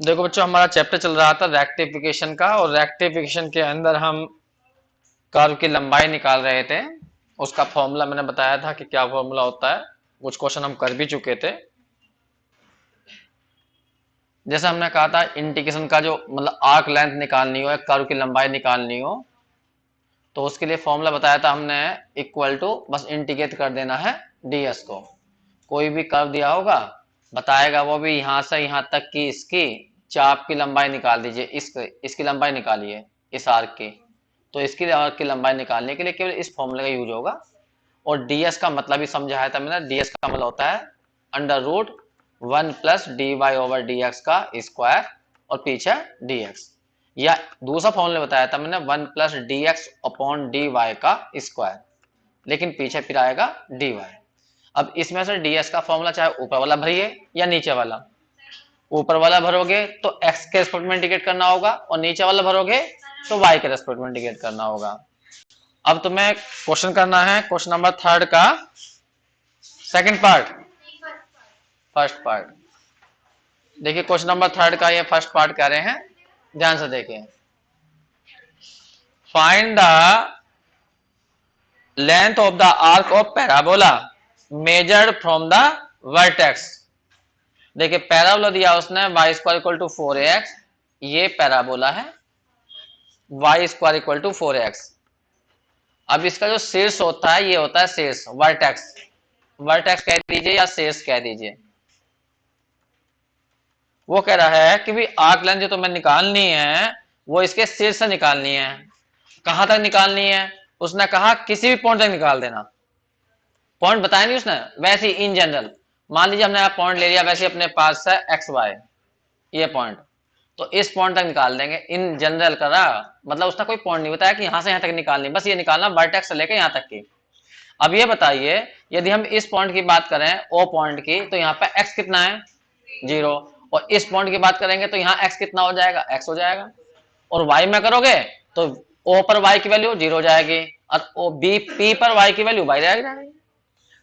देखो बच्चों, हमारा चैप्टर चल रहा था रेक्टिफिकेशन का, और रेक्टिफिकेशन के अंदर हम कर्व की लंबाई निकाल रहे थे। उसका फॉर्मूला मैंने बताया था कि क्या फॉर्मूला होता है। कुछ क्वेश्चन हम कर भी चुके थे। जैसे हमने कहा था इंटीग्रेशन का जो मतलब आर्क लेंथ निकालनी हो या कर्व की लंबाई निकालनी हो, तो उसके लिए फॉर्मूला बताया था हमने, इक्वल टू बस इंटीग्रेट कर देना है ds को। कोई भी कर्व दिया होगा, बताएगा वो भी यहां से यहां तक की इसकी चाप की लंबाई निकाल दीजिए। इसकी लंबाई निकालिए इस आर्क की। तो इसकी आर्क की लंबाई निकालने के लिए केवल इस फॉर्मूले का यूज होगा। और ds का मतलब भी समझाया था मैंने। ds का मतलब होता है अंडर रूट 1+dy/dx का स्क्वायर और पीछे dx। या दूसरा फॉर्मूला बताया था मैंने 1+dx/dy का स्क्वायर, लेकिन पीछे फिर आएगा dy। अब इसमें से ds का फॉर्मूला चाहे ऊपर वाला भरिए या नीचे वाला। ऊपर वाला भरोगे तो x के रेस्पेक्ट में इंटीग्रेट करना होगा, और नीचे वाला भरोगे तो y के रेस्पेक्ट में इंटीग्रेट करना होगा। अब तुम्हें क्वेश्चन करना है क्वेश्चन नंबर 3 का सेकंड पार्ट, फर्स्ट पार्ट। देखिए क्वेश्चन नंबर 3 का ये फर्स्ट पार्ट कह रहे हैं, ध्यान से देखिए। Find the length of the arc of parabola measured from the vertex. देखिए पैराबोला दिया उसने y square equal to 4ax, ये पैराबोला है y square equal to 4x। अब इसका जो शीर्ष होता है ये होता है शीर्ष, वर्टेक्स। वर्टेक्स कह दीजिए या शीर्ष कह दीजिए। वो कह रहा है कि भी आर्क लेंथ जो तुम्हें निकालनी है वो इसके शीर्ष से निकालनी है। कहां तक निकालनी है? उसने कहा किसी भी पॉइंट तक निकाल देना। पॉइंट बताया नहीं उसने, वैसे ही इन जनरल। मान लीजिए हमने पॉइंट ले लिया वैसे अपने पास है एक्स वाई, ये पॉइंट, तो इस पॉइंट तक निकाल देंगे इन जनरल करा। मतलब उसने कोई पॉइंट नहीं बताया कि यहां से यहां तक निकालनी, बस ये निकालना वर्टेक्स से लेकर यहां तक की। अब ये बताइए, यदि हम इस पॉइंट की बात करें ओ पॉइंट की, तो यहाँ पे एक्स कितना है? 0। और इस पॉइंट की बात करेंगे तो यहाँ एक्स कितना हो जाएगा? एक्स हो जाएगा। और वाई में करोगे तो ओ पर वाई की वैल्यू 0 हो जाएगी, और ओ बी पी पर वाई की वैल्यू वाई रह जाएगी।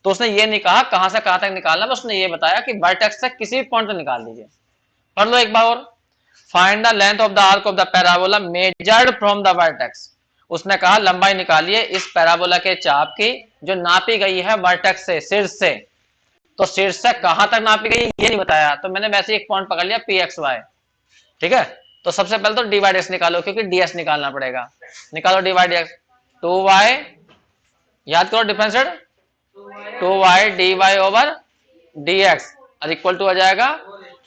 तो उसने ये नहीं कहा कहां से कहां तक निकालना, बस उसने ये बताया कि वर्टेक्स से किसी भी पॉइंट तक निकाल दीजिए। पढ़ लो एक बार और। Find the length of the arc of the parabola measured from the vertex. उसने कहा लंबाई निकालिए इस पैराबोला के चाप की जो नापी गई है वर्टेक्स से, शीर्ष से। तो शीर्ष से कहां तक नापी गई ये नहीं बताया, तो मैंने वैसे एक पॉइंट पकड़ लिया पी एक्स वाई। ठीक है, तो सबसे पहले तो डिवाइड एक्स निकालो, क्योंकि डीएस निकालना पड़ेगा। निकालो डिवाइड एक्स, 2y, याद करो डिफरेंशिएट, 2y dy/dx और इक्वल टू आ जाएगा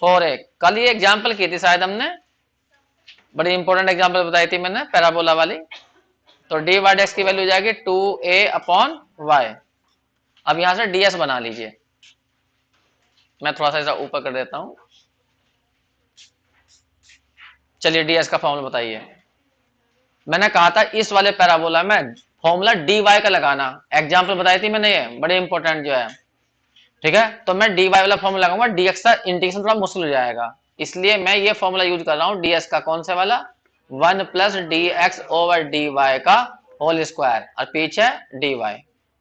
4a। कल ये एग्जांपल की थी शायद हमने, बड़ी इंपॉर्टेंट एग्जांपल बताई थी मैंने पैराबोला वाली। तो dy/dx की वैल्यू जाएगी 2a/y। अब यहां से ds बना लीजिए, मैं थोड़ा सा ऐसा ऊपर कर देता हूं। चलिए ds का फॉर्मूला बताइए। मैंने कहा था इस वाले पैराबोला में फॉर्मूला dy का लगाना, एग्जांपल बताई थी मैंने, ये बड़े इंपॉर्टेंट जो है। ठीक है, तो मैं dy वाला फॉर्मूला लगाऊंगा, dx का इंटीग्रेशन थोड़ा मुश्किल हो जाएगा, इसलिए मैं ये फॉर्मूला यूज कर रहा हूं ds का। कौन से वाला? 1+dx/dy का होल स्क्वायर और पीछे dy।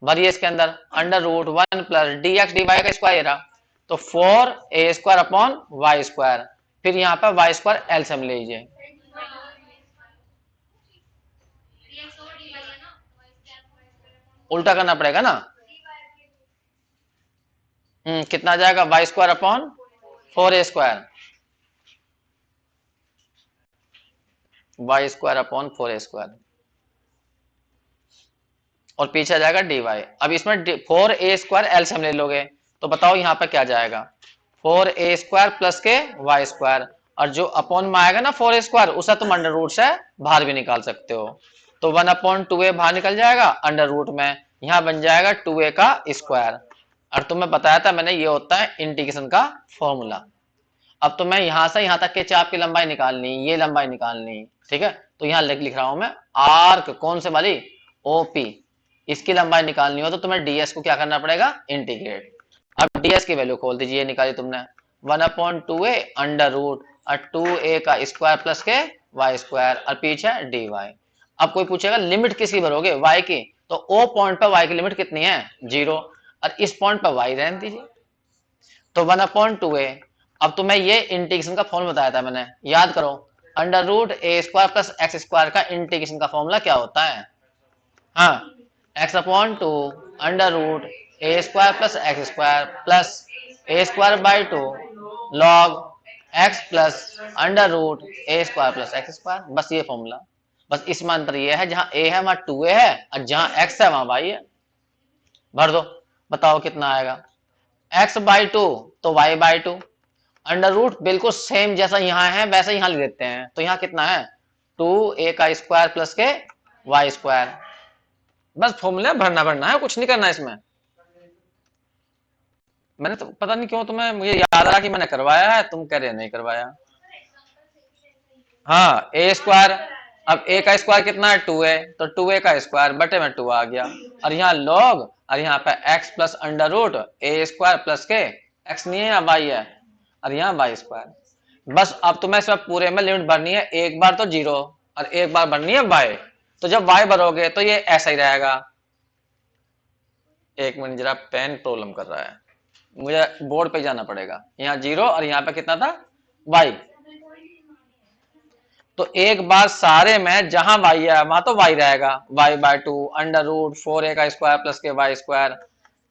भरिए इसके अंदर, अंडर रूट 1+dx/dy का स्क्वायर रहा, तो 4a² फिर यहाँ पे y² एलसीएम ले लीजिए। उल्टा करना पड़ेगा ना। कितना जाएगा? y²/4a², y²/4a², और पीछे आ जाएगा dy। अब इसमें 4a² एलसीएम ले लोगे तो बताओ यहाँ पे क्या जाएगा? 4a² प्लस के y², और जो अपॉन में आएगा ना 4a², उसे तुम अंडर रूट से बाहर भी निकाल सकते हो। तो 1/2a बाहर निकल जाएगा, अंडर रूट में यहाँ बन जाएगा 2a का स्क्वायर। और तुम्हें बताया था मैंने ये होता है इंटीग्रेशन का फॉर्मूला। अब तो मैं यहां से यहां तक के चाप की लंबाई निकालनी, ये लंबाई निकालनी। ठीक है, तो यहां लिख रहा हूं मैं आर्क, कौन से वाली? ओपी। इसकी लंबाई निकालनी हो तो तुम्हें डीएस को क्या करना पड़ेगा? इंटीग्रेट। अब डीएस की वैल्यू खोल दीजिए, निकाली तुमने 1/2a अंडर रूट और 2a का स्क्वायर प्लस के y² और पीछे dy। अब कोई पूछेगा लिमिट किसकी भरोगे? y की। तो ओ पॉइंट पर y की लिमिट कितनी है? 0, और इस पॉइंट पर y रहने दीजिए। तो 1/2a अब तुम्हें ये इंटीग्रेशन का फॉर्मूला बताया था मैंने, याद करो। Under root a square plus x square का इंटीग्रेशन का फॉर्मूला क्या होता है? हाँ, x upon two under root a square plus x square plus a square by two log x plus under root a square plus x square. बस ये formula. बस इसमें अंतर ये है, जहां ए है वहां 2a है, और जहां x है वहां y है। भर दो, बताओ कितना आएगा। x बाई टू तो y by two, under root बिल्कुल सेम जैसा यहाँ है वैसा यहाँ लिख देते हैं, तो यहाँ कितना है 2a का स्क्वायर प्लस के y स्क्वायर। बस फॉर्मूला भरना है, कुछ नहीं करना इसमें। मैंने तो पता नहीं क्यों तुम्हें, मुझे याद रहा कि मैंने करवाया है, तुम कह रहे नहीं करवाया। हाँ, ए स्क्वायर, अब ए का स्क्वायर कितना है 2a, तो 2a का स्क्वायर बटे में 2 आ गया, और यहाँ लॉग, और यहाँ पे x plus under root a square plus के, x नहीं है यहाँ y है, और यहाँ y स्क्वायर। बस अब तुम्हें इसमें पूरे में लिमिट भरनी है, एक बार तो 0 और एक बार भरनी है y। तो जब y भरोगे तो ये ऐसा ही रहेगा। एक मिनट, जरा पेन प्रॉब्लम कर रहा है, मुझे बोर्ड पे जाना पड़ेगा। यहाँ 0 और यहाँ पे कितना था y, तो एक बार सारे में जहां y है वहां तो y रहेगा, y by two under root 4a का स्क्वायर प्लस के y स्क्वायर,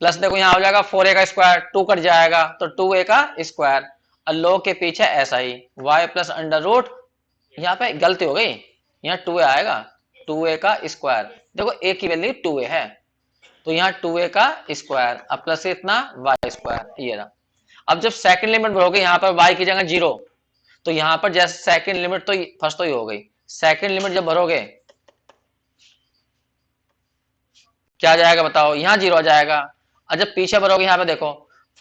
प्लस देखो यहाँ हो जाएगा 4a का स्क्वायर, 2 कट जाएगा तो 2a का स्क्वायर, और लोग के पीछे ऐसा ही y प्लस अंडर रूट, यहाँ पे गलती हो गई, यहाँ 2a आएगा, 2a का स्क्वायर। देखो a की वैल्यू 2a है, तो यहाँ 2a का स्क्वायर, अब प्लस इतना y स्क्वायर, ये रहा। अब जब सेकंड लिमिट भरोगे यहाँ पर y की जगह 0, तो यहां पर जैसे सेकंड लिमिट तो फर्स्ट तो ही हो गई, सेकंड लिमिट जब भरोगे क्या जाएगा बताओ, यहाँ 0 आ जाएगा। और जब पीछे भरोगे यहाँ पे देखो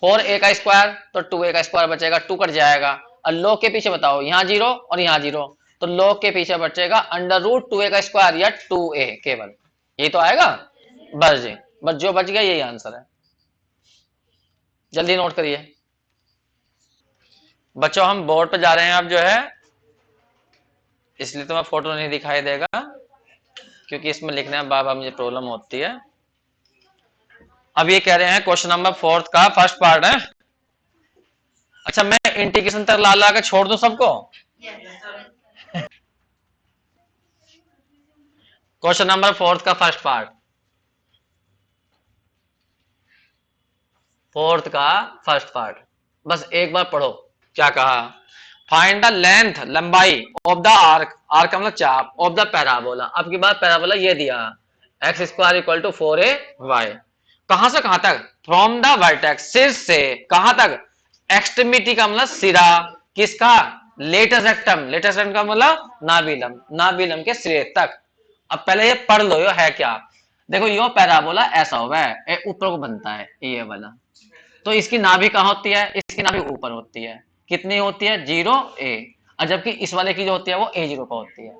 4a का स्क्वायर तो 2a का स्क्वायर बचेगा, 2 कट जाएगा, और लोग के पीछे बताओ यहाँ 0 और यहाँ 0, तो लोग के पीछे बचेगा अंडर रूट 2a का स्क्वायर या 2a केवल, ये तो आएगा। बस जी, बस जो बच गया यही आंसर है। जल्दी नोट करिए बच्चों, हम बोर्ड पे जा रहे हैं अब जो है, इसलिए तुम्हें फोटो नहीं दिखाई देगा, क्योंकि इसमें लिखने में बार बार मुझे प्रॉब्लम होती है। अब ये कह रहे हैं क्वेश्चन नंबर 4 का फर्स्ट पार्ट है। अच्छा, मैं इंटीग्रेशन तक ला ला के छोड़ दूं सबको? क्वेश्चन नंबर 4 का फर्स्ट पार्ट, 4 का फर्स्ट पार्ट, बस एक बार पढ़ो क्या कहा। फाइंड द लेंथ, लंबाई ऑफ द आर्क, आर्क का मतलब चाप, ऑफ द पैराबोला। अब की बात पैराबोला ये दिया x square equal to 4a y, कहां से कहां तक, फ्रॉम द वर्टेक्स, शीर्ष से कहां तक, एक्सट्रीमिटी का मतलब सिरा, किसका, लेटस रेक्टम, लेटस रेक्टम का मतलब नाभिलम, नाभिलम के सिरे तक। अब पहले ये पढ़ लो यो है क्या। देखो यो पैराबोला ऐसा हुआ है, ऊपर को बनता है ये वाला, तो इसकी नाभि कहां होती है, इसकी नाभि ऊपर होती है, कितनी होती है 0a, और जबकि इस वाले की जो होती है वो a0 पर होती है।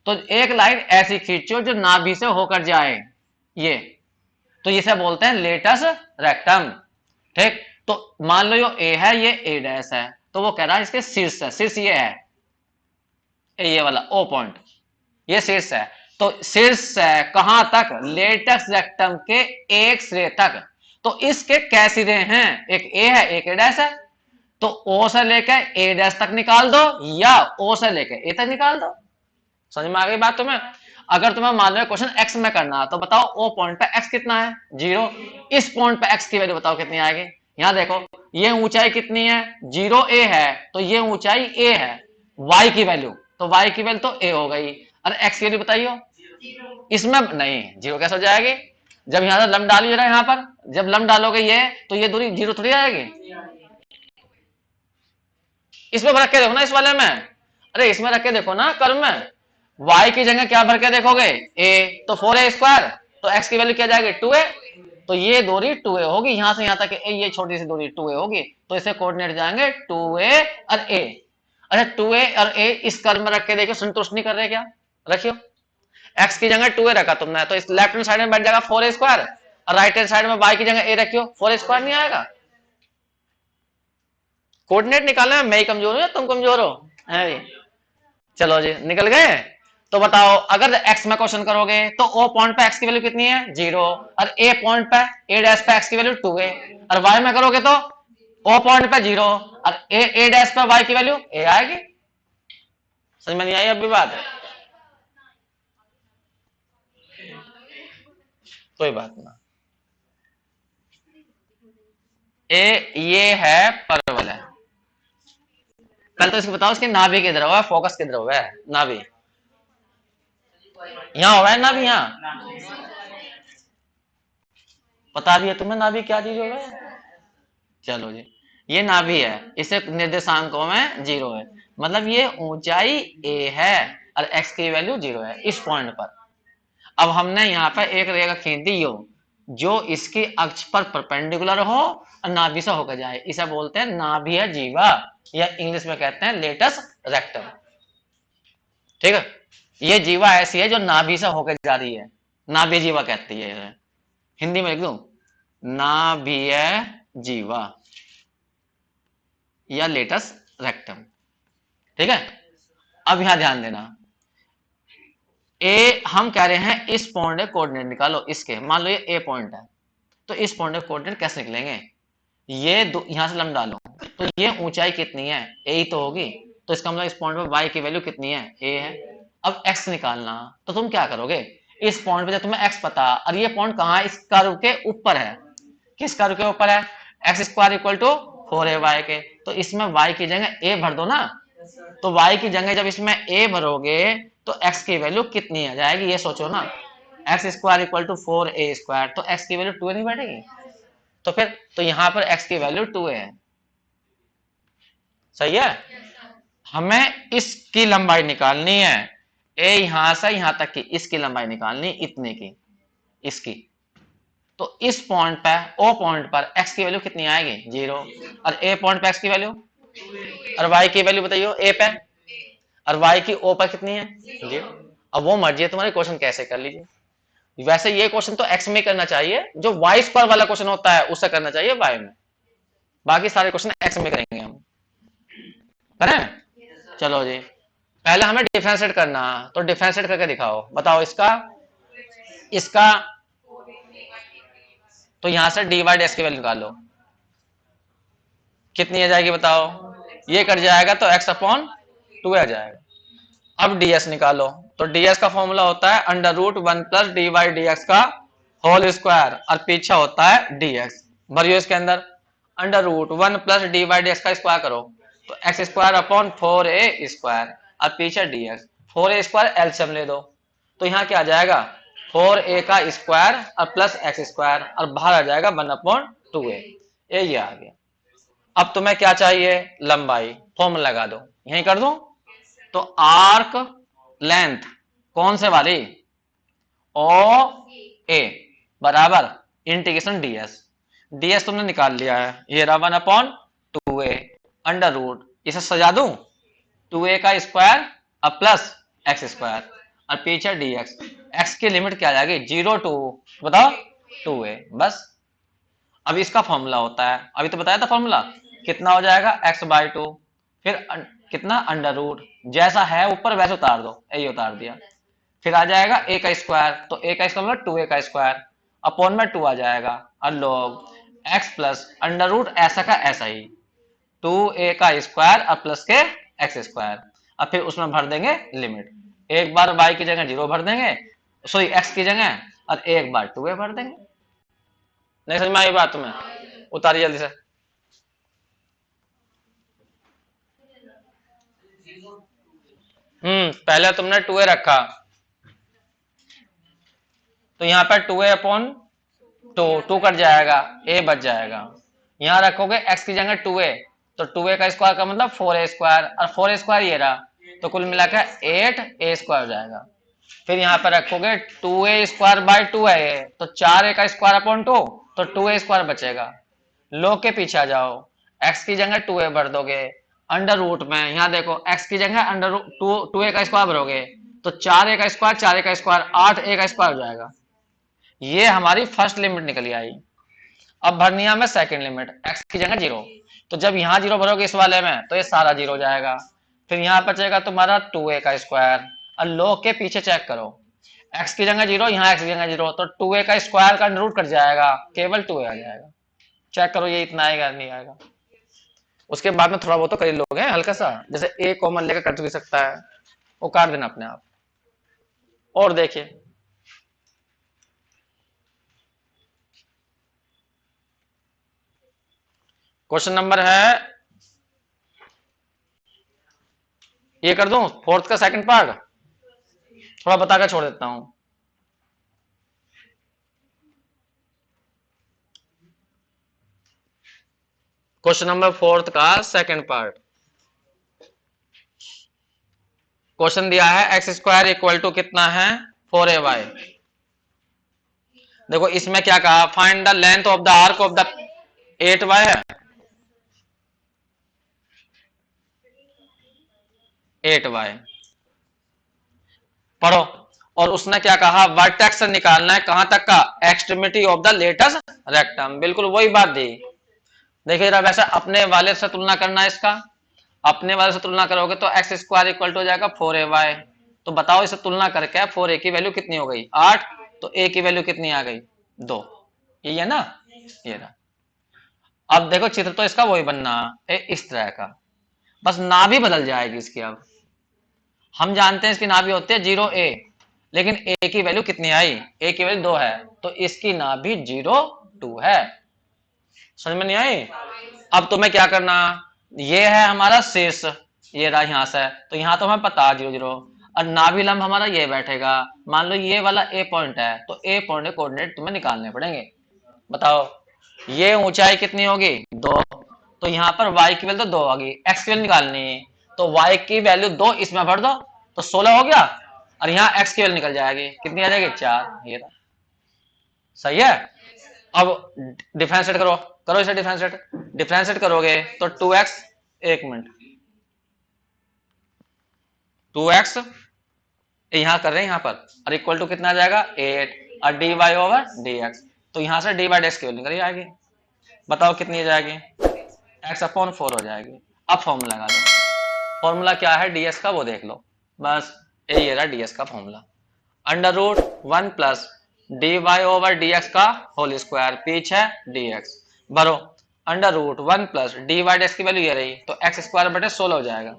तो एक लाइन ऐसी खींचो जो नाभि से होकर जाए, ये तो इसे बोलते हैं लेटस रेक्टम। ठीक, तो मान लो यो a है, ये a डैश है, तो वो कह रहा है इसके शीर्ष है, शीर्ष ये है, ये वाला o पॉइंट, ये शीर्ष है, तो शीर्ष से कहां तक, लेटस रेक्टम के एक सिरे तक। तो इसके कै सिरे हैं, एक a है एक a डैश है, तो o से लेकर a डैश तक निकाल दो या o से लेकर a तक निकाल दो। समझ में आ गई बात तुम्हें। अगर तुम्हें मान लो क्वेश्चन x में करना है तो बताओ o पॉइंट पे x कितना है 0, इस पॉइंट पे x की वैल्यू बताओ कितनी आएगी। यहां देखो ये ऊंचाई कितनी है 0a है, तो ये ऊंचाई a है, y की वैल्यू, तो y की वैल्यू तो a हो गई, और x की वैल्यू बताइए। इसमें नहीं 0 कैसे हो जाएगी, जब यहां से लम डालिए यहाँ पर, जब लम डालोगे ये तो ये दूरी 0 थोड़ी आएगी। इसमें रख के देखो ना, इस वाले में, अरे इसमें रख के देखो ना कर्व में, y की जगह क्या भर के देखोगे a, तो 4a स्क्वायर, तो x की वैल्यू क्या जाएगी 2a, तो ये दूरी 2a होगी, यहां से यहां तक ये छोटी सी दूरी 2a होगी, तो इसे कोऑर्डिनेट जाएंगे 2a और a। अच्छा 2a और a इस कर्व में रख के देखो, संतुष्ट नहीं कर रहे क्या, रखियो, x की जगह 2a रखा तुमने, तो इस लेफ्ट हैंड साइड में बैठ जाएगा 4a स्क्वायर, और राइट हैंड साइड में y की जगह a रखियो, 4a स्क्वायर नहीं आएगा। कोऑर्डिनेट निकालने में मैं ही कमजोर हूं या तुम कमजोर हो, है चलो जी निकल गए। तो बताओ अगर x में क्वेश्चन करोगे तो o पॉइंट पे x की वैल्यू कितनी है 0, और a पॉइंट पे a डैश पे x की वैल्यू 2a, और y में करोगे तो ओ पॉइंट पे 0 और ए डैश पर वाई की वैल्यू ए आएगी। समझ में नहीं आई अभी बात? कोई बात ना। ये है परवल है। पहले तो इसको बताओ इसके नाभि किधर हुआ है, फोकस किधर हुआ है? नाभि यहाँ हुआ है, नाभि यहाँ पता भी है तुम्हें नाभि क्या चीज होगा? चलो जी, ये नाभि है, इसे निर्देशांकों में 0 है, मतलब ये ऊंचाई a है और x की वैल्यू 0 है इस पॉइंट पर। अब हमने यहाँ पर एक रेखा खींच दी जो इसकी अक्ष पर परपेंडिकुलर हो और नाभि से होकर जाए, इसे बोलते हैं नाभीय जीवा, या इंग्लिश में कहते हैं लेटस रेक्टम। ठीक है, ये जीवा ऐसी है जो नाभि से होकर जा रही है, नाभीय जीवा कहती है। हिंदी में लिख दूं, नाभीय जीवा या लेटस रेक्टम। ठीक है, अब यहां ध्यान देना, ए हम कह रहे हैं इस पॉइंट के कोऑर्डिनेट निकालो इसके, मान लो ये ए पॉइंट है, तो इस पॉइंट के कोऑर्डिनेट कैसे निकलेंगे? ये यहां से लंब डालो, तो ये ऊंचाई कितनी है? ए ही तो होगी, तो इसका मतलब इस पॉइंट पर वाई की वैल्यू कितनी है? ए है। अब एक्स निकालना, तो तुम क्या करोगे, इस पॉइंट पे जब तुम्हें एक्स पता, और ये पॉइंट कहां है? इस कर्व के ऊपर है। किस कर्व के ऊपर है? X square equal to 4ay के, तो इसमें y की जगह a भर दो ना, तो y की जगह जब इसमें a भरोगे तो x की वैल्यू कितनी आ जाएगी ये सोचो ना, x square equal to 4a square, तो x की वैल्यू 2 नहीं बैठेगी? तो फिर तो यहां पर x की वैल्यू 2 है। सही है, हमें इसकी लंबाई निकालनी है, a यहां से यहां तक की इसकी लंबाई निकालनी इतने की, इसकी, तो इस पॉइंट पे ओ पॉइंट पर x की वैल्यू कितनी आएगी? 0, और a पॉइंट पे x की वैल्यू, और y की वैल्यू बताइए a पे, और y की o पर कितनी है? 0। अब वो मर्जी है तुम्हारी, क्वेश्चन कैसे कर लीजिए। वैसे ये क्वेश्चन तो x में करना चाहिए, जो y स्क्वायर वाला क्वेश्चन होता है उससे करना चाहिए y में, बाकी सारे क्वेश्चन x में करेंगे हम। करें? चलो जी, पहले हमें डिफरेंशिएट करना, तो डिफरेंशिएट करके दिखाओ, बताओ इसका इसका, तो यहां से dy डैश की वैल्यू निकालो, कितनी आ जाएगी बताओ? ये कट जाएगा तो x अपॉन 2 आ जाएगा। अब ds निकालो, तो ds का फॉर्मूला होता है under root 1 plus d y d x का होल स्क्वायर, और पीछे होता है dx। भरियो इसके अंदर, under root 1 plus d y d x का स्क्वायर करो, तो x square upon 4a square, और पीछे dx। 4a स्क्वायर एलसीएम ले दो, तो यहाँ क्या आ जाएगा? 4a का स्क्वायर और प्लस एक्स स्क्वायर, और बाहर आ जाएगा 1 अपॉन 2a। ये आ गया। अब तुम्हें क्या चाहिए? लंबाई, फॉर्मूला लगा दो, यही कर दो, तो आर्क लेंथ कौन से वाली? ओ ए बराबर इंटीग्रेशन डीएस, डीएस तुमने निकाल लिया है, ये रहा 1 अपॉन 2a अंडर रूट, इसे सजा दूं, 2a का स्क्वायर और प्लस एक्स स्क्वायर, और पीछे dx, x की लिमिट क्या आ जाएगी? 0 टू, बताओ, 2a, बस। अब इसका फॉर्मूला होता है, अभी तो बताया था फॉर्मूला, कितना हो जाएगा? x बाई 2, फिर कितना? अंडर रूट, जैसा है ऊपर वैसे उतार दो, यही उतार दिया, फिर आ जाएगा a का स्क्वायर, तो a का स्क्वायर मतलब 2a का स्क्वायर, अपॉन में 2 आ जाएगा, और log x plus under root ऐसा का ऐसा ही, 2a का स्क्वायर और प्लस के एक्स स्क्वायर, अब फिर उसमें भर देंगे लिमिट, एक बार y की जगह 0 भर देंगे, सॉरी x की जगह, और एक बार 2a भर देंगे। नहीं समझ में आई बात तुम्हें? उतारिए जल्दी से। पहले तुमने 2a रखा, तो यहाँ पर 2a अपॉन 2 कट जाएगा, a बच जाएगा, यहाँ रखोगे x की जगह 2a, तो 2a का स्क्वायर का मतलब 4a स्क्वायर, और 4a स्क्वायर ये रहा, तो कुल मिलाकर 8a स्क्वायर हो जाएगा। फिर यहाँ पर रखोगे 2a स्क्वायर बाई 2 है ये, तो 4a का स्क्वायर अपॉन 2, तो 2a स्क्वायर बचेगा। लोग के पीछे आ जाओ, x की जगह 2a भर दोगे, अंडर रूट में यहाँ देखो x की जगह अंडर रूट 2a का स्क्वायर भरोगे, तो 4a का स्क्वायर 4a का स्क्वायर 8a का स्क्वायर हो जाएगा। ये हमारी फर्स्ट लिमिट निकली आई। अब भरनी है हमें सेकंड लिमिट, x की जगह 0, तो जब यहाँ 0 भरोगे इस वाले में, तो ये सारा 0 हो जाएगा, फिर यहाँ बचेगा तुम्हारा 2a का स्क्वायर, और लोग के पीछे चेक करो, x की जगह 0, यहाँ x की जगह 0, तो 2a का स्क्वायर का अंडर रूट कट जाएगा, केवल 2a आ जाएगा। चेक करो ये इतना आएगा नहीं आएगा? उसके बाद में थोड़ा बहुत तो कर ही लोगे हल्का सा, जैसे ए कॉमन लेकर कट भी सकता है, वो काट देना अपने आप। और देखिए क्वेश्चन नंबर है, ये कर दूं फोर्थ का सेकंड पार्ट, थोड़ा बताकर छोड़ देता हूं। क्वेश्चन नंबर फोर्थ का सेकंड पार्ट, क्वेश्चन दिया है एक्स स्क्वायर इक्वल टू कितना है 4ay। देखो इसमें क्या कहा, find the length of the arc of the 8y है, 8y पढ़ो। और उसने क्या कहा, वर्टेक्स से निकालना है कहां तक का, extremity of the latus rectum, बिल्कुल वही बात दी। देखिए जरा वैसे अपने वाले से तुलना करना है इसका, अपने वाले से तुलना करोगे तो एक्स स्क्वायर इक्वल टू हो जाएगा 4ay। तो बताओ इसे तुलना करके 4a की वैल्यू कितनी हो गई 8, तो a की वैल्यू कितनी आ गई 2, यही है ना, ये रहा। अब देखो चित्र तो इसका वही बनना है इस तरह का, बस नाभि बदल जाएगी इसकी। अब हम जानते हैं इसकी नाभि होती है 0a, लेकिन a की वैल्यू कितनी आई, a की वैल्यू 2 है, तो इसकी नाभि 0 2 है। समझ में नहीं आई। अब तुम्हें क्या करना, ये है हमारा शीर्ष, ये रहा यहां से, तो यहां तो हमें पता 0 0, और नाभि लंब हमारा ये बैठेगा। मान लो ये वाला ए पॉइंट है, तो ए पॉइंट के कोऑर्डिनेट तुम्हें निकालने पड़ेंगे। बताओ ये ऊंचाई कितनी होगी 2, तो यहाँ पर y की वैल्यू तो 2 होगी, x की वैल्यू निकालनी है, तो y की वैल्यू 2 इसमें भर दो तो 16 हो गया, और यहाँ x की वैल्यू निकल जाएगी, कितनी आ जाएगी 4, ये रहा। सही है। अब डिफरेंशिएट करो, करो इसे डिफरेंशिएट, डिफरेंशिएट करोगे तो 2x, एक मिनट, 2x यहां कर रहे हैं यहां पर, और इक्वल टू कितना आ जाएगा 8, और dy ओवर dx, तो यहां से dy dx की वैल्यू निकल आएगी। बताओ कितनी आ जाएगी, x अपॉन 4 हो जाएगी। अब फॉर्मूला लगा दो, फॉर्मूला क्या है ds का वो देख लो, बस यही रहा ds का formula, under root 1 plus dy over dx का होल स्क्वायर, पीछे dx भरो, under root 1 plus dy dx की वैल्यू ये रही, तो एक्स स्क्वायर बटे 16 हो जाएगा,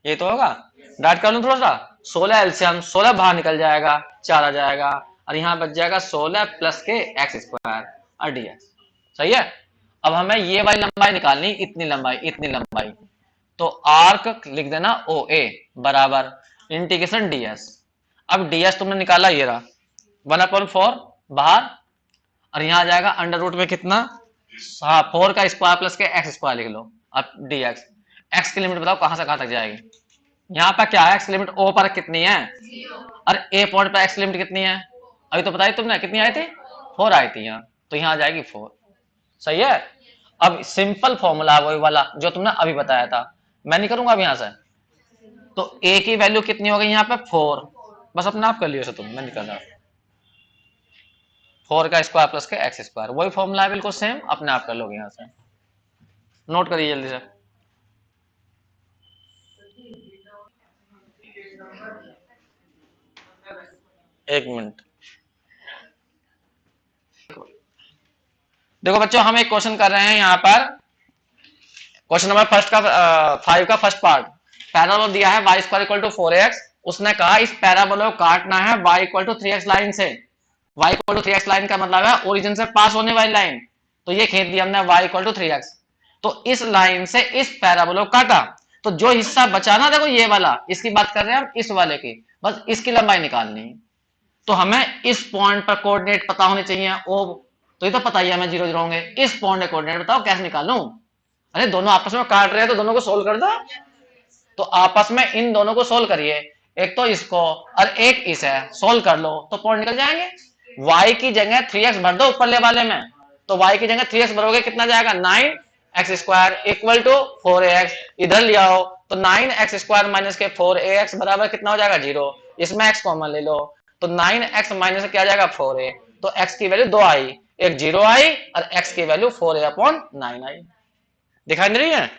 ये तो होगा। डाट कर लूं थोड़ा सा, 16 एलसीएम 16 बाहर निकल जाएगा, 4 आ जाएगा, और यहां बच जाएगा 16 प्लस के एक्स स्क्वायर और dx। सही है। अब हमें ये वाली लंबाई निकालनी, इतनी लंबाई, इतनी लंबाई, तो आर्क लिख देना ओ ए बराबर इंटीग्रेशन ds। अब ds तुमने निकाला, ये रहा 1/4 बाहर, और यहां आ जाएगा अंडर रूट में कितना, हाँ 4 का स्क्वायर प्लस के एक्स स्क्वायर लिख लो। अब dx, x की लिमिट बताओ कहां से कहां तक जाएगी, यहाँ पर क्या है एक्स लिमिट ओ पर कितनी है, और ए पॉइंट पर एक्स लिमिट कितनी है, अभी तो बताई तुमने कितनी आई थी 4 आई थी यहाँ, तो यहाँ आ जाएगी 4। सही है। अब सिंपल फॉर्मूला वही वाला जो तुमने अभी बताया था, मैं नहीं करूंगा अब यहाँ से, तो ए की वैल्यू कितनी हो गई यहाँ पे 4, बस अपने आप कर लियो तुम, मैं नहीं कर रहा, 4 का स्क्वायर प्लस के एक्स स्क्वायर, वही फॉर्मूला है बिल्कुल सेम, अपने आप कर लोगे यहाँ से, नोट करिए जल्दी से। एक मिनट, देखो बच्चों हम एक क्वेश्चन कर रहे हैं यहाँ पर, क्वेश्चन नंबर फर्स्ट का 5 का फर्स्ट पार्ट, पैराबोला दिया है y square equal to 4x, उसने कहा इस पैराबोला को काटना है y equal to 3x line से। y equal to 3x line का मतलब है ओरिजिन से पास होने वाली लाइन, तो ये खींच दिया हमने y इक्वल टू 3x, तो इस लाइन से इस पैराबोला को काटा, तो जो हिस्सा बचा ना, देखो ये वाला, इसकी बात कर रहे हैं हम, इस वाले की, बस इसकी लंबाई निकालनी है। तो हमें इस पॉइंट पर कोऑर्डिनेट पता होने चाहिए, ओ तो ये तो पता ही है हमें 0 0 होंगे, इस पॉइंट के कोऑर्डिनेट बताओ कैसे निकालूं। अरे दोनों आपस में काट रहे हैं तो दोनों को सोल्व कर दो, तो आपस में इन दोनों को सोल्व करिए, एक तो इसको और एक इसे सोल्व कर लो तो पॉइंट निकल जाएंगे। y की जगह 3x भर दो ऊपरले वाले में, तो y की जगह 3x भरोगे कितना जाएगा 9x square equal to 4ax, इधर ले आओ तो 9x स्क्वायर माइनस के 4ax बराबर कितना हो जाएगा 0, इसमें x कॉमन ले लो, तो 9x माइनस क्या जाएगा 4a, तो x की वैल्यू 2 आई, एक 0 आई, और x की वैल्यू 4a अपॉन 9 आई, दिखाई नहीं रही है।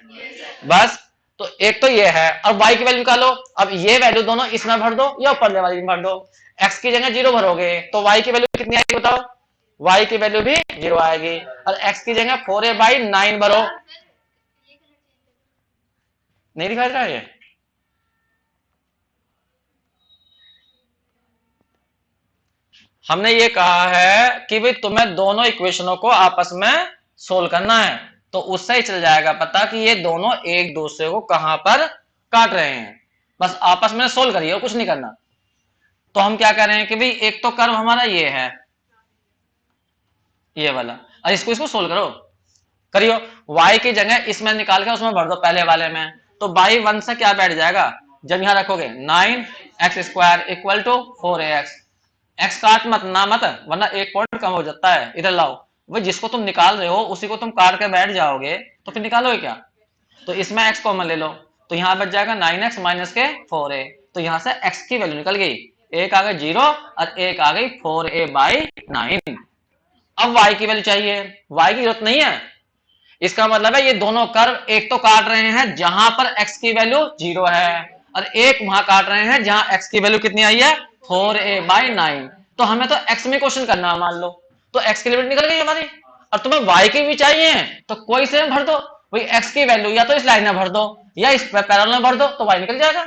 बस तो एक तो ये है, अब y की वैल्यू निकालो, अब ये वैल्यू दोनों इसमें भर दो या ऊपर वाली में भर दो, x की जगह 0 भरोगे तो y की वैल्यू कितनी आएगी बताओ, y की वैल्यू भी 0 आएगी, और x की जगह 4a बाई 9 भरो, नहीं दिखाई दे रहा है ये? हमने ये कहा है कि भाई तुम्हें दोनों इक्वेशनों को आपस में सोल्व करना है, तो उससे ही चल जाएगा पता कि ये दोनों एक दूसरे को कहां पर काट रहे हैं। बस आपस में सोल्व करिए और कुछ नहीं करना। तो हम क्या कर रहे हैं कि भाई एक तो कर्व हमारा ये है, ये वाला, और इसको इसको सोल्व करो, करियो। y की जगह इसमें निकाल के उसमें भर दो पहले वाले में, तो बाई 1 से क्या बैठ जाएगा, जब यहां रखोगे 9x² equal to 4ax। X काट मत ना मत, वरना एक पॉइंट कम हो जाता है। इधर लाओ, वो जिसको तुम निकाल रहे हो उसी को तुम काट के बैठ जाओगे तो फिर निकालोगे क्या। तो इसमें x कॉमन ले लो, तो यहां बच जाएगा 9x माइनस के 4a। तो यहां से x की वैल्यू निकल गई, एक आ गई 0 और एक आ गई 4a बाई 9। अब y की वैल्यू चाहिए, y की जरूरत नहीं है। इसका मतलब है ये दोनों कर्व एक तो काट रहे हैं जहां पर x की वैल्यू 0 है, और एक वहां काट रहे हैं जहां x की वैल्यू कितनी आई है, 4a बाई 9। तो हमें तो x में क्वेश्चन करना है मान लो, तो x की लिमिट निकल गई हमारी। और तुम्हें y की भी चाहिए तो कोई से भर दो, भाई x की वैल्यू या तो इस लाइन में भर दो या इस पैरेलल में भर दो, तो y निकल जाएगा।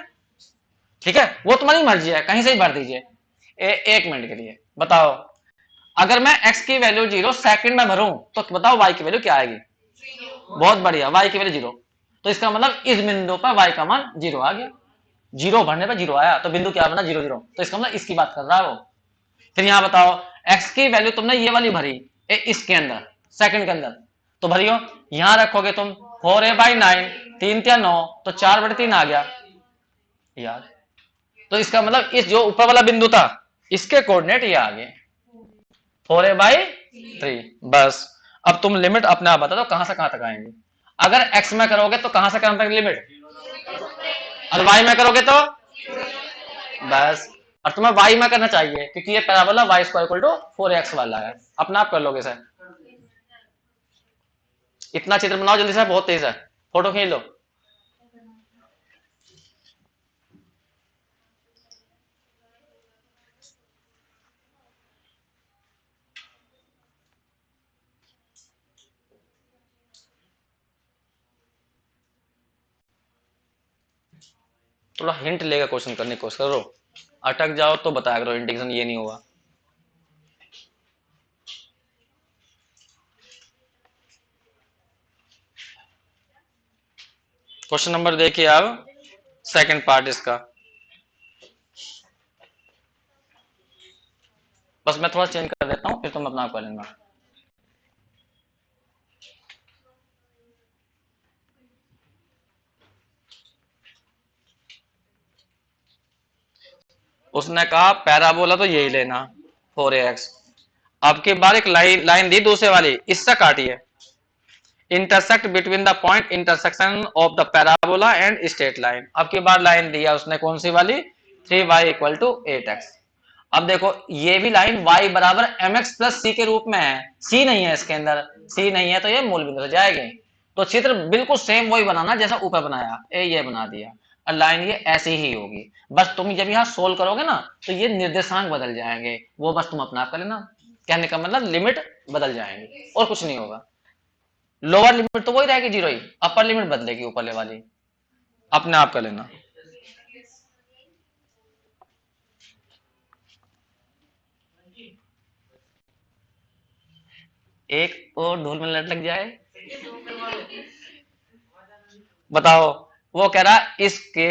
ठीक है, वो तुम्हारी मर्जी है, कहीं से ही भर दीजिए। एक मिनट के लिए बताओ, अगर मैं x की वैल्यू 0 सेकंड में भरूं तो बताओ y की वैल्यू क्या आएगी। बहुत बढ़िया, y की वैल्यू 0। तो इसका मतलब इस बिंदु पर y का मान 0 आ गया। 0 भरने पर 0 आया, तो बिंदु क्या बना, 0 0। तो इसका मतलब इसकी बात कर रहा है वो। फिर यहां बताओ, x की वैल्यू तुमने ये वाली भरी इसके अंदर, सेकंड के अंदर, तो भरियो। यहां रखोगे तुम 4a बाई 9, 3 या 9, तो 4/3 आ गया यार। तो इसका मतलब इस जो ऊपर वाला बिंदु था इसके कोऑर्डिनेट ये आ गए 4a बाई 3। बस अब तुम लिमिट अपने आप बता दो कहां से कहां तक आएंगे। अगर x में करोगे तो कहां से कहां तक लिमिट, और y में करोगे तो बस। और तुम्हें y में करना चाहिए क्योंकि ये parabola y² equal to 4x वाला है, अपना आप कर लोगे सर। इतना चित्र बनाओ जल्दी से, बहुत तेज है, फोटो खींच लो। थोड़ा हिंट लेकर क्वेश्चन करने की कोशिश करो, अटक जाओ तो बताया करो, इंडिकेशन ये नहीं हुआ। क्वेश्चन नंबर देखिए अब, सेकंड पार्ट इसका। बस मैं थोड़ा चेंज कर देता हूं, फिर तुम अपना आप कर लेना। उसने कहा पैराबोला तो यही लेना 4ax। अब की बार एक लाइन दी दूसरे वाली, इससे काटिए। Intersect between the point intersection of the parabola and straight line. अब की बार लाइन दिया उसने कौन सी वाली, 3y इक्वल टू 8x। अब देखो ये भी लाइन y बराबर mx प्लस c के रूप में है, c नहीं है इसके अंदर, c नहीं है तो ये मूल बिंदु से जाएगी। तो चित्र बिल्कुल सेम वही बनाना जैसा ऊपर बनाया, ये बना दिया, और लाइन ये ऐसी ही होगी। बस तुम जब यहाँ सोल्व करोगे ना तो ये निर्देशांक बदल जाएंगे, वो बस तुम अपना कर लेना। कहने का मतलब लिमिट बदल जाएंगी और कुछ नहीं होगा। लोअर लिमिट तो वही रहेगी 0 ही, अपर लिमिट बदलेगी ऊपर वाली, अपने आप कर लेना। एक और ढोल में लट लग जाए। बताओ, वो कह रहा इसके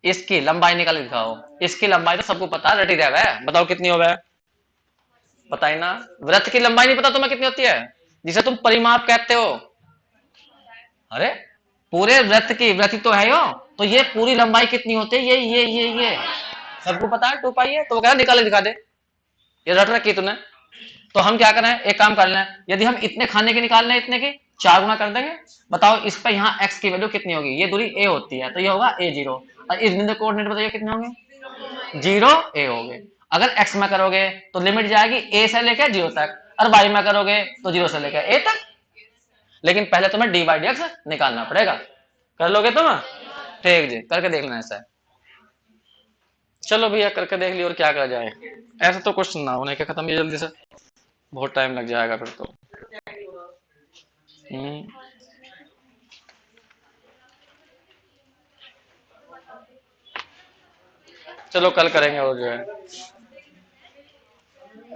इसकी लंबाई निकाल के दिखाओ। इसकी लंबाई तो सबको पता है, रटी रहेगा है, बताओ कितनी हो गया, बताइए ना। वृत्त की लंबाई नहीं पता तुम्हें कितनी होती है, जिसे तुम परिमाप कहते हो। अरे पूरे वृत्त की, वृत्त तो है यो, तो ये पूरी लंबाई कितनी होती है, ये सबको पता है 2 पाई है। तो वो कह रहा निकाल दिखा दे, ये रट रखी तूने। तो हम क्या करें, एक काम कर लें, यदि हम इतने खाने के निकाल लें, इतने की 4 गुना कर देंगे। बताओ इस पर यहाँ x की वैल्यू कितनी होगी, ये दूरी a होती है तो ये होगा a0, और इस बिंदु कोऑर्डिनेट बताइए कितने होंगे, 0 a हो गए। अगर x में करोगे तो लिमिट जाएगी a से लेकर 0 तक, और y में करोगे तो 0 से लेकर a तक। लेकिन पहले तुम्हें dy dx निकालना पड़ेगा, कर लोगे तुम, ठीक जी, करके देख लेना ऐसा। चलो भैया करके देख लियो, और क्या करा जाए, ऐसा तो क्वेश्चन ना होने के खत्म ये जल्दी से, बहुत टाइम लग जाएगा फिर तो। हम्म चलो कल करेंगे वो जो है।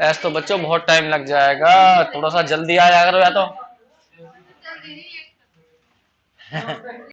ऐसे तो बच्चों बहुत टाइम लग जाएगा, थोड़ा सा जल्दी आ जाया करो या तो।